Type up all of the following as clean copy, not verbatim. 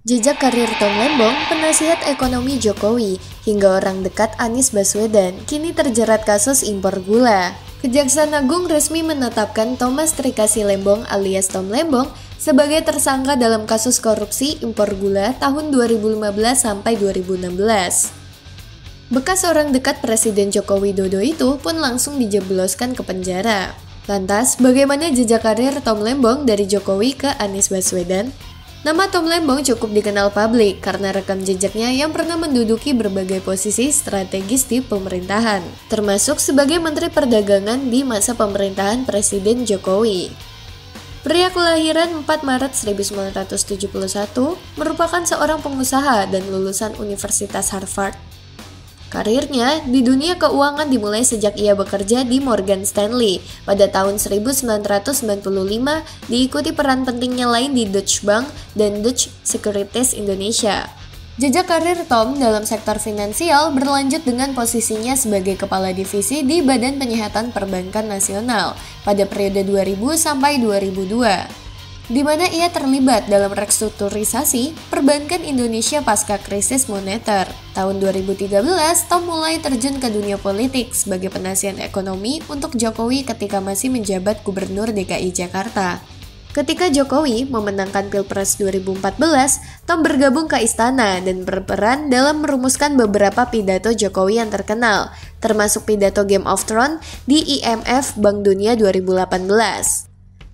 Jejak karir Tom Lembong, penasihat ekonomi Jokowi, hingga orang dekat Anies Baswedan, kini terjerat kasus impor gula. Kejaksaan Agung resmi menetapkan Thomas Trikasih Lembong alias Tom Lembong sebagai tersangka dalam kasus korupsi impor gula tahun 2015 sampai 2016. Bekas orang dekat Presiden Joko Widodo itu pun langsung dijebloskan ke penjara. Lantas, bagaimana jejak karir Tom Lembong dari Jokowi ke Anies Baswedan? Nama Tom Lembong cukup dikenal publik karena rekam jejaknya yang pernah menduduki berbagai posisi strategis di pemerintahan, termasuk sebagai Menteri Perdagangan di masa pemerintahan Presiden Jokowi. Pria kelahiran 4 Maret 1971 merupakan seorang pengusaha dan lulusan Universitas Harvard. Karirnya di dunia keuangan dimulai sejak ia bekerja di Morgan Stanley pada tahun 1995, diikuti peran pentingnya lain di Deutsche Bank dan Dutch Securities Indonesia. Jejak karir Tom dalam sektor finansial berlanjut dengan posisinya sebagai Kepala Divisi di Badan Penyihatan Perbankan Nasional pada periode 2000 sampai 2002. Di mana ia terlibat dalam restrukturisasi perbankan Indonesia pasca krisis moneter. Tahun 2013, Tom mulai terjun ke dunia politik sebagai penasihat ekonomi untuk Jokowi ketika masih menjabat Gubernur DKI Jakarta. Ketika Jokowi memenangkan Pilpres 2014, Tom bergabung ke istana dan berperan dalam merumuskan beberapa pidato Jokowi yang terkenal, termasuk pidato Game of Thrones di IMF Bank Dunia 2018.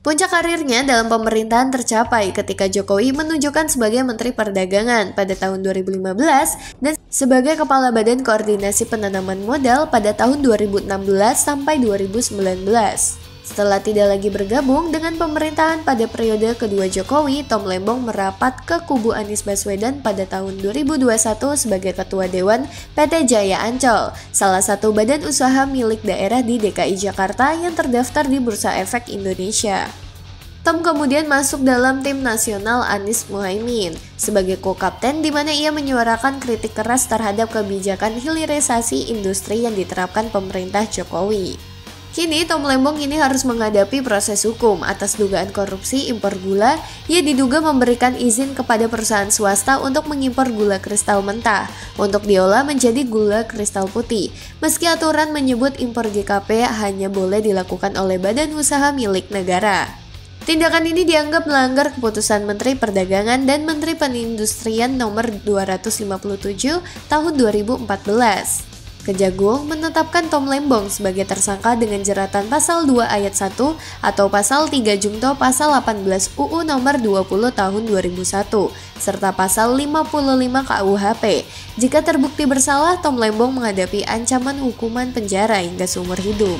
Puncak karirnya dalam pemerintahan tercapai ketika Jokowi menunjukkan sebagai Menteri Perdagangan pada tahun 2015 dan sebagai Kepala Badan Koordinasi Penanaman Modal pada tahun 2016 sampai 2019. Setelah tidak lagi bergabung dengan pemerintahan pada periode kedua Jokowi, Tom Lembong merapat ke kubu Anies Baswedan pada tahun 2021 sebagai Ketua Dewan PT Jaya Ancol, salah satu badan usaha milik daerah di DKI Jakarta yang terdaftar di Bursa Efek Indonesia. Tom kemudian masuk dalam tim nasional Anies Muhaimin sebagai co-kapten di mana ia menyuarakan kritik keras terhadap kebijakan hilirisasi industri yang diterapkan pemerintah Jokowi. Kini Tom Lembong ini harus menghadapi proses hukum atas dugaan korupsi impor gula. Ia diduga memberikan izin kepada perusahaan swasta untuk mengimpor gula kristal mentah untuk diolah menjadi gula kristal putih. Meski aturan menyebut impor GKP hanya boleh dilakukan oleh badan usaha milik negara. Tindakan ini dianggap melanggar keputusan Menteri Perdagangan dan Menteri Perindustrian nomor 257 tahun 2014. Kejagung menetapkan Tom Lembong sebagai tersangka dengan jeratan pasal 2 ayat 1 atau pasal 3 Jungto pasal 18 UU nomor 20 tahun 2001 serta pasal 55 KUHP. Jika terbukti bersalah, Tom Lembong menghadapi ancaman hukuman penjara hingga seumur hidup.